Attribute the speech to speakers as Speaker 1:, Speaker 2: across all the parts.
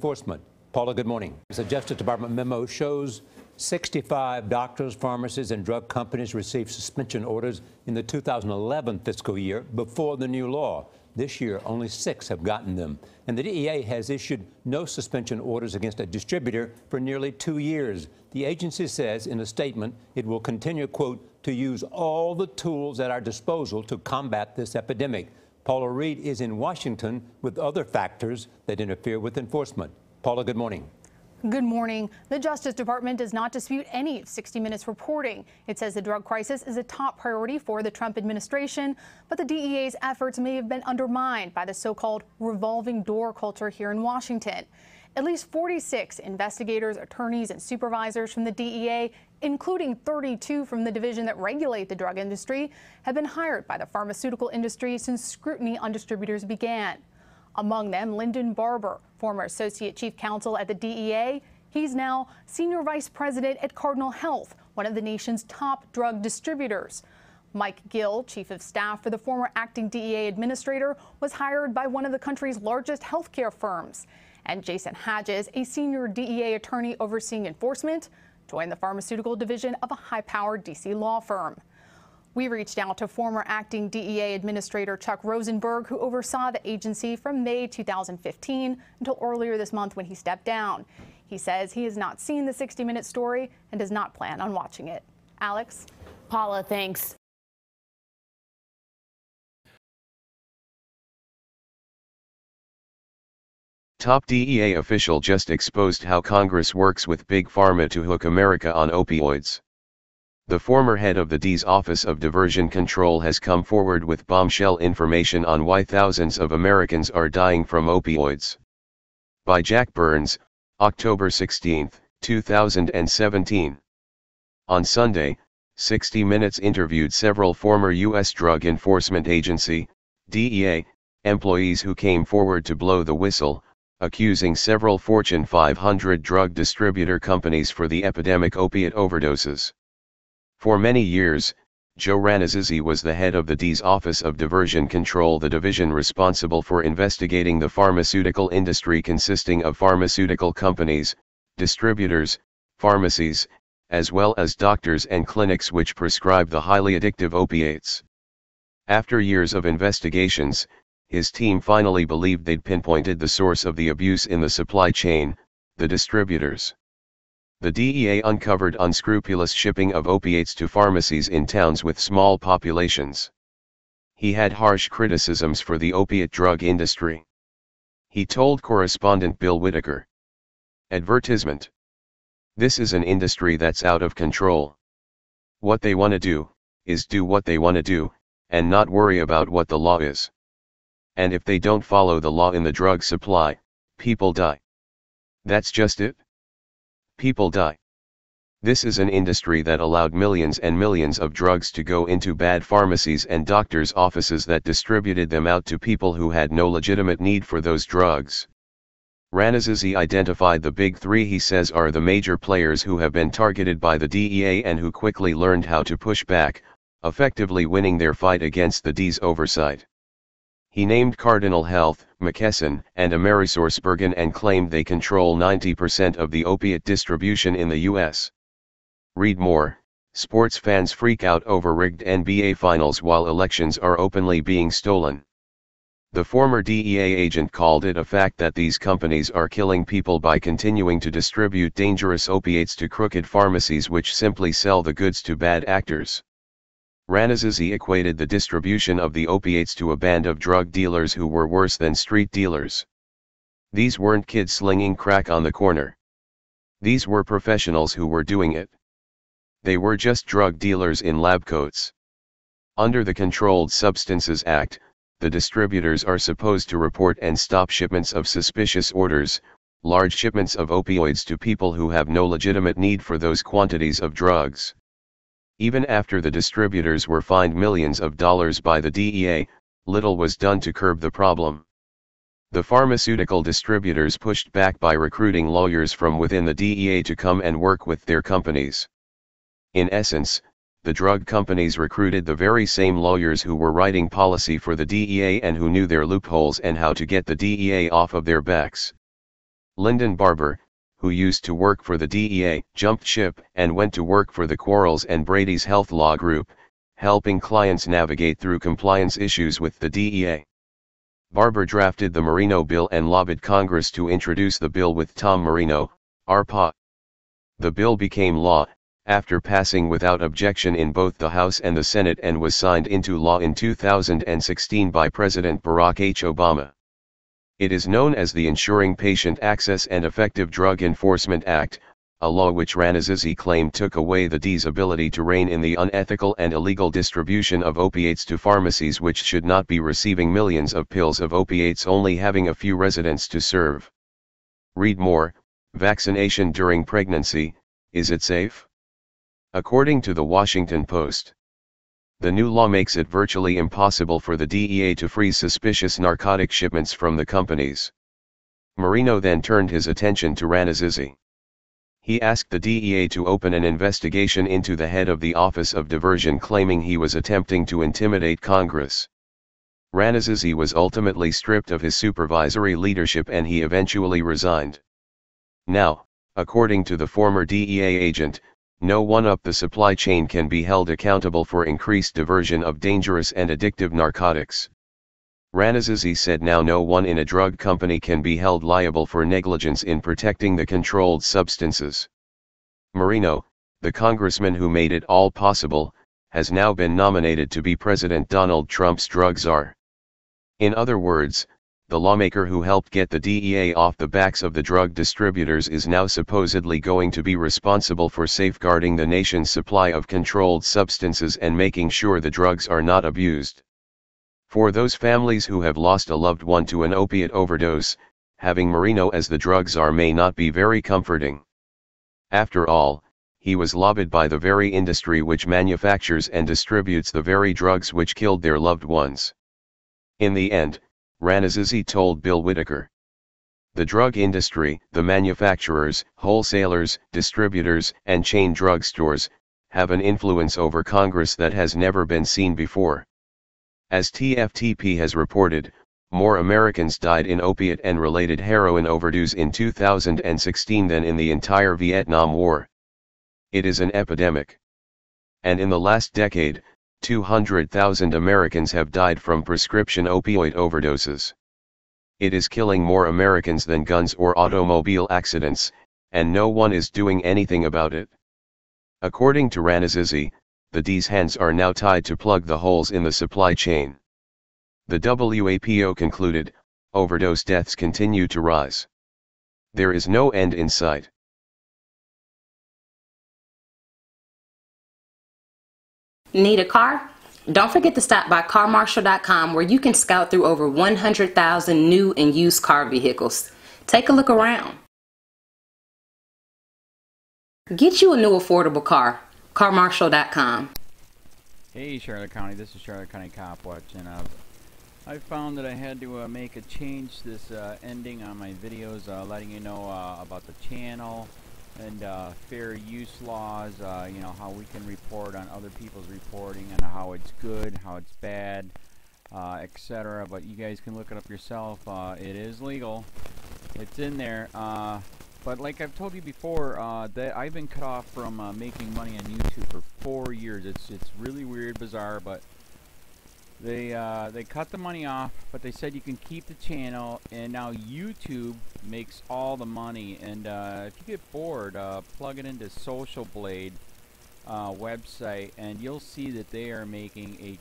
Speaker 1: enforcement. Paula, good morning. The Justice Department memo shows 65 doctors, pharmacies, and drug companies received suspension orders in the 2011 fiscal year before the new law. This year, only 6 have gotten them. And the DEA has issued no suspension orders against a distributor for nearly 2 years. The agency says in a statement it will continue, quote, to use all the tools at our disposal to combat this epidemic. Paula Reed is in Washington with other factors that interfere with enforcement. Paula, good morning.
Speaker 2: Good morning. The Justice Department does not dispute any of 60 Minutes reporting. It says the drug crisis is a top priority for the Trump administration, but the DEA's efforts may have been undermined by the so-called revolving door culture here in Washington. At least 46 investigators, attorneys, and supervisors from the DEA, including 32 from the division that regulate the drug industry, have been hired by the pharmaceutical industry since scrutiny on distributors began. Among them, Lyndon Barber, former Associate Chief Counsel at the DEA. He's now Senior Vice President at Cardinal Health, one of the nation's top drug distributors. Mike Gill, Chief of Staff for the former acting DEA administrator, was hired by one of the country's largest healthcare firms. And Jason Hadges, a senior DEA attorney overseeing enforcement, joined the pharmaceutical division of a high-powered D.C. law firm. We reached out to former acting DEA Administrator Chuck Rosenberg, who oversaw the agency from May 2015 until earlier this month when he stepped down. He says he has not seen the 60 Minutes story and does not plan on watching it. Alex?
Speaker 3: Paula, thanks.
Speaker 4: Top DEA official just exposed how Congress works with Big Pharma to hook America on opioids. The former head of the DEA's Office of Diversion Control has come forward with bombshell information on why thousands of Americans are dying from opioids. By Jack Burns, October 16, 2017. On Sunday, 60 Minutes interviewed several former U.S. Drug Enforcement Agency, DEA, employees who came forward to blow the whistle, accusing several Fortune 500 drug distributor companies for the epidemic opiate overdoses. For many years, Joe Ranazzi was the head of the DEA's Office of Diversion Control, the division responsible for investigating the pharmaceutical industry consisting of pharmaceutical companies, distributors, pharmacies, as well as doctors and clinics which prescribe the highly addictive opiates. After years of investigations, his team finally believed they'd pinpointed the source of the abuse in the supply chain, the distributors. The DEA uncovered unscrupulous shipping of opiates to pharmacies in towns with small populations. He had harsh criticisms for the opiate drug industry. He told correspondent Bill Whitaker. Advertisement. This is an industry that's out of control. What they want to do, is do what they want to do, and not worry about what the law is. And if they don't follow the law in the drug supply, people die. That's just it. People die. This is an industry that allowed millions and millions of drugs to go into bad pharmacies and doctors' offices that distributed them out to people who had no legitimate need for those drugs. Ranazzi identified the big three he says are the major players who have been targeted by the DEA and who quickly learned how to push back, effectively winning their fight against the DEA's oversight. He named Cardinal Health, McKesson, and AmerisourceBergen and claimed they control 90% of the opiate distribution in the U.S. Read more. Sports fans freak out over rigged NBA finals while elections are openly being stolen. The former DEA agent called it a fact that these companies are killing people by continuing to distribute dangerous opiates to crooked pharmacies which simply sell the goods to bad actors. Ranazzi equated the distribution of the opiates to a band of drug dealers who were worse than street dealers. These weren't kids slinging crack on the corner. These were professionals who were doing it. They were just drug dealers in lab coats. Under the Controlled Substances Act, the distributors are supposed to report and stop shipments of suspicious orders, large shipments of opioids to people who have no legitimate need for those quantities of drugs. Even after the distributors were fined millions of dollars by the DEA, little was done to curb the problem. The pharmaceutical distributors pushed back by recruiting lawyers from within the DEA to come and work with their companies. In essence, the drug companies recruited the very same lawyers who were writing policy for the DEA and who knew their loopholes and how to get the DEA off of their backs. Lyndon Barber, who used to work for the DEA, jumped ship and went to work for the Quarles and Brady's Health Law Group, helping clients navigate through compliance issues with the DEA. Barber drafted the Marino bill and lobbied Congress to introduce the bill with Tom Marino, RPA. The bill became law, after passing without objection in both the House and the Senate, and was signed into law in 2016 by President Barack H. Obama. It is known as the Ensuring Patient Access and Effective Drug Enforcement Act, a law which Ranazizi claimed took away the DEA's ability to rein in the unethical and illegal distribution of opiates to pharmacies which should not be receiving millions of pills of opiates, only having a few residents to serve. Read more. Vaccination during pregnancy, is it safe? According to the Washington Post, the new law makes it virtually impossible for the DEA to freeze suspicious narcotic shipments from the companies. Marino then turned his attention to Ranazizi. He asked the DEA to open an investigation into the head of the Office of Diversion, claiming he was attempting to intimidate Congress. Ranazizi was ultimately stripped of his supervisory leadership and he eventually resigned. Now, according to the former DEA agent, no one up the supply chain can be held accountable for increased diversion of dangerous and addictive narcotics. Ranazizi said now no one in a drug company can be held liable for negligence in protecting the controlled substances. Marino, the congressman who made it all possible, has now been nominated to be President Donald Trump's drug czar. In other words, the lawmaker who helped get the DEA off the backs of the drug distributors is now supposedly going to be responsible for safeguarding the nation's supply of controlled substances and making sure the drugs are not abused. For those families who have lost a loved one to an opiate overdose, having Marino as the drug czar may not be very comforting. After all, he was lobbied by the very industry which manufactures and distributes the very drugs which killed their loved ones. In the end, Ranazizi told Bill Whitaker, the drug industry, the manufacturers, wholesalers, distributors, and chain drug stores, have an influence over Congress that has never been seen before. As TFTP has reported, more Americans died in opiate and related heroin overdose in 2016 than in the entire Vietnam War. It is an epidemic. And in the last decade, 200,000 Americans have died from prescription opioid overdoses. It is killing more Americans than guns or automobile accidents, and no one is doing anything about it. According to Ranazizi, the DEA's hands are now tied to plug the holes in the supply chain. The WAPO concluded, overdose deaths continue to rise. There is no end in sight.
Speaker 3: Need a car? Don't forget to stop by carmarshal.com, where you can scout through over 100,000 new and used car vehicles. Take a look around. Get you a new affordable car. carmarshal.com.
Speaker 5: Hey Charlotte County, this is Charlotte County COPWATCH, and I found that I had to make a change this ending on my videos, letting you know about the channel and fair use laws, you know, how we can report on other people's reporting and how it's good, how it's bad, etc. But you guys can look it up yourself. It is legal. It's in there. But like I've told you before, that I've been cut off from making money on YouTube for 4 years. It's really weird, bizarre, but they cut the money off, but they said you can keep the channel, and now YouTube makes all the money. And if you get bored, plug it into Social Blade website, and you'll see that they are making a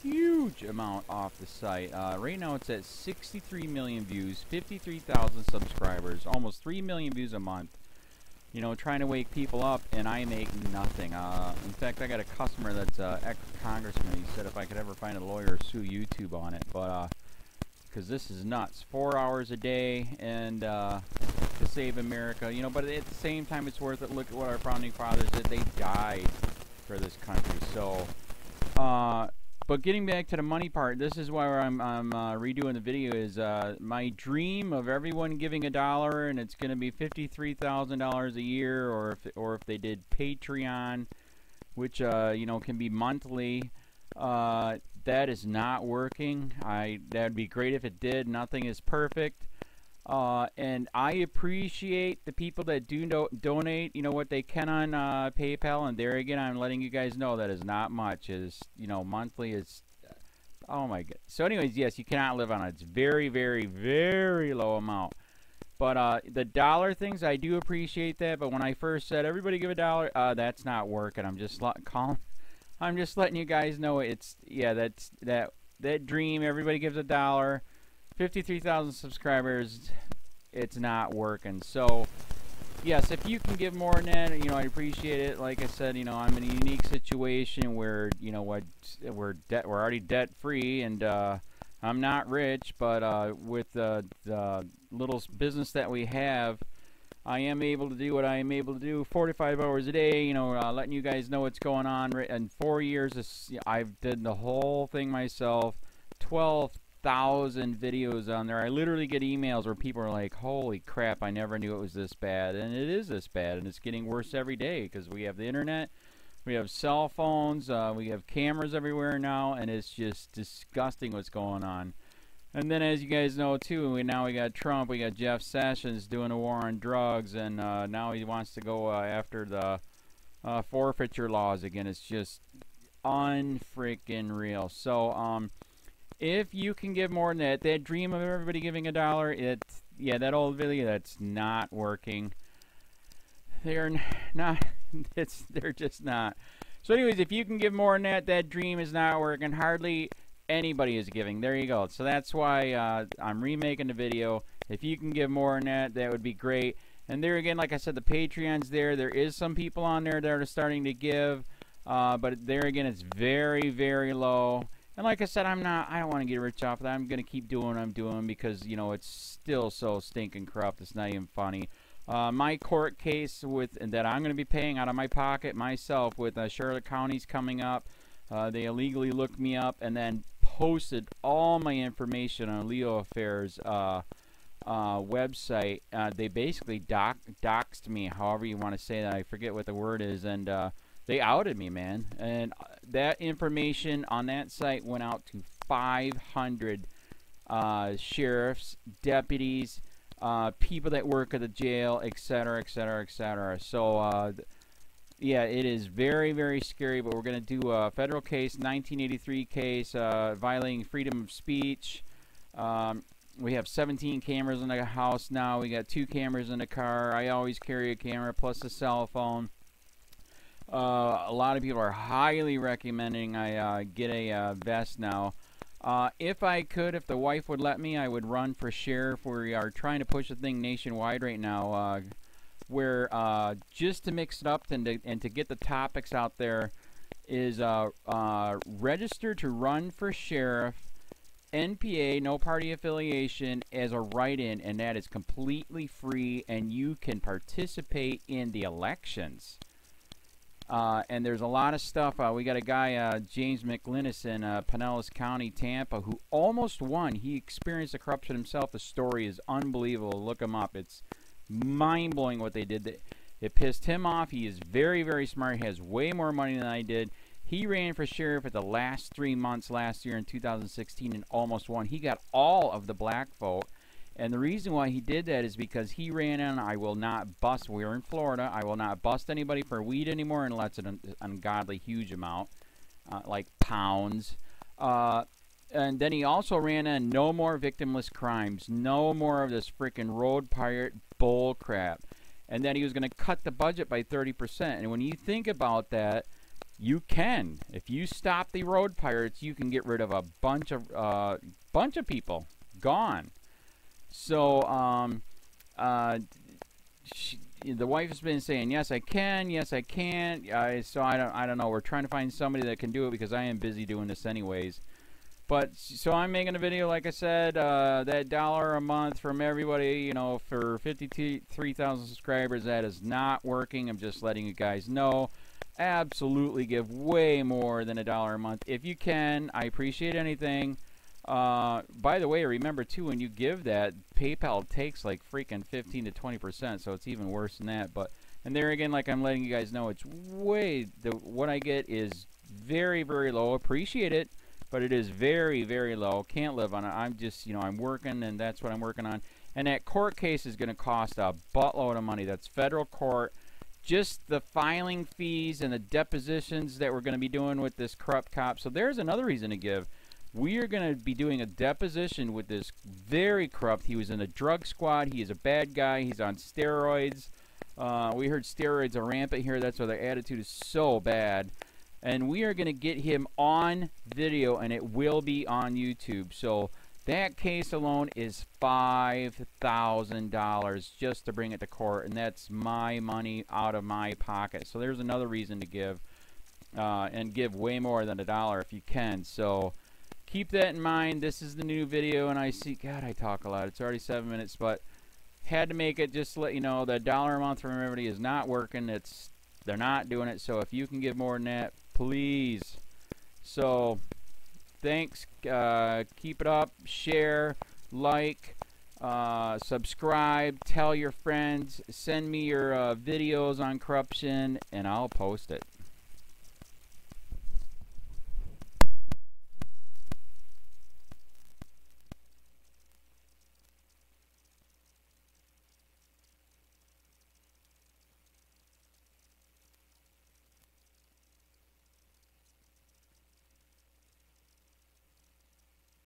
Speaker 5: huge amount off the site. Right now it's at 63 million views, 53,000 subscribers, almost 3 million views a month. You know, trying to wake people up, and I make nothing. In fact, I got a customer that's ex-congressman. He said if I could ever find a lawyer, sue YouTube on it. But because this is nuts. 4 hours a day, and to save America. You know, but at the same time, it's worth it. Look at what our founding fathers did. They died for this country. So, but getting back to the money part, this is why I'm redoing the video. Is my dream of everyone giving $1, and it's going to be $53,000 a year, or if they did Patreon, which you know, can be monthly. That is not working. That'd be great if it did. Nothing is perfect. And I appreciate the people that do donate, you know, what they can on PayPal. And there again, I'm letting you guys know that is not much. Is, you know, monthly is, oh my god. So anyways, yes, you cannot live on it. It's very, very, very low amount. But the dollar things, I do appreciate that. But when I first said everybody give $1, that's not working. I'm just letting you guys know it's, yeah, that's that dream. Everybody gives $1. 53,000 subscribers. It's not working. So yes, if you can give more than that, you know, I appreciate it. Like I said, you know, I'm in a unique situation where, you know what, we're already debt free, and I'm not rich, but with the little business that we have, I am able to do what I am able to do 45 hours a day, you know, letting you guys know what's going on. In 4 years, I've did the whole thing myself, 12,000 videos on there. I literally get emails where people are like, holy crap, I never knew it was this bad. And it is this bad, and it's getting worse every day because we have the internet, we have cell phones, we have cameras everywhere now, and it's just disgusting what's going on. And then, as you guys know too, now we got Trump, we got Jeff Sessions doing a war on drugs, and now he wants to go after the forfeiture laws again. It's just unfreaking real. So if you can give more than that dream of everybody giving $1, yeah, that old video, that's not working. They're not. They're just not. So anyways, if you can give more than that dream is not working. Hardly anybody is giving. There you go. So that's why I'm remaking the video. If you can give more than that, that would be great. And there again, like I said, the Patreon's there. There is some people on there that are starting to give, but there again, it's very, very low. And like I said, I don't want to get rich off of that. I'm going to keep doing what I'm doing because, you know, it's still so stinking corrupt. It's not even funny. My court case that I'm going to be paying out of my pocket myself with Charlotte County's coming up. They illegally looked me up and then posted all my information on LEOAFFAIRS website. They basically doxed me, however you want to say that. I forget what the word is, and they outed me, man. And that information on that site went out to 500 sheriffs, deputies, people that work at the jail, etc., etc., etc. So yeah, it is very, very scary, but we're going to do a federal case, 1983 case, violating freedom of speech. We have 17 cameras in the house now. We got 2 cameras in the car. I always carry a camera plus a cell phone. A lot of people are highly recommending I get a vest now. If I could, if the wife would let me, I would run for sheriff. We are trying to push the thing nationwide right now, where just to mix it up and to get the topics out there is register to run for sheriff, NPA, no party affiliation, as a write-in, and that is completely free, and you can participate in the elections. And there's a lot of stuff. We got a guy, James McLinnis in Pinellas County, Tampa, who almost won. He experienced the corruption himself. The story is unbelievable. Look him up. It's mind-blowing what they did. It pissed him off. He is very, very smart. He has way more money than I did. He ran for sheriff at the last 3 months last year in 2016 and almost won. He got all of the black vote. And the reason why he did that is because he ran in, I will not bust, we're in Florida, I will not bust anybody for weed anymore unless it's an ungodly huge amount, like pounds. And then he also ran in, no more victimless crimes, no more of this freaking road pirate bull crap. And then he was going to cut the budget by 30%. And when you think about that, you can. If you stop the road pirates, you can get rid of a bunch of people. Gone. So, the wife has been saying, yes, I can, yes, I can't. So I don't know. We're trying to find somebody that can do it because I am busy doing this anyways. But, so I'm making a video, like I said, that $1 a month from everybody, you know, for 53,000 subscribers, that is not working. I'm just letting you guys know. Absolutely give way more than $1 a month. If you can, I appreciate anything. By the way, remember too, when you give that, PayPal takes like freaking 15 to 20%, so it's even worse than that. But, and there again, like I'm letting you guys know, it's way, what I get is very, very low. Appreciate it, but it is very, very low. Can't live on it. I'm just, you know, I'm working, and that's what I'm working on. And that court case is going to cost a buttload of money. That's federal court. Just the filing fees and the depositions that we're going to be doing with this corrupt cop. So there's another reason to give. We are going to be doing a deposition with this very corrupt. He was in a drug squad. He is a bad guy. He's on steroids. We heard steroids are rampant here. That's why their attitude is so bad. And we are going to get him on video, and it will be on YouTube. So that case alone is $5,000 just to bring it to court, and that's my money out of my pocket. So there's another reason to give, and give way more than $1 if you can. So keep that in mind. This is the new video, and I see, God, I talk a lot. It's already 7 minutes, but had to make it just to let you know that $1 a month from everybody is not working. They're not doing it. So if you can give more than that, please. So thanks. Keep it up. Share, like, subscribe, tell your friends, send me your videos on corruption, and I'll post it.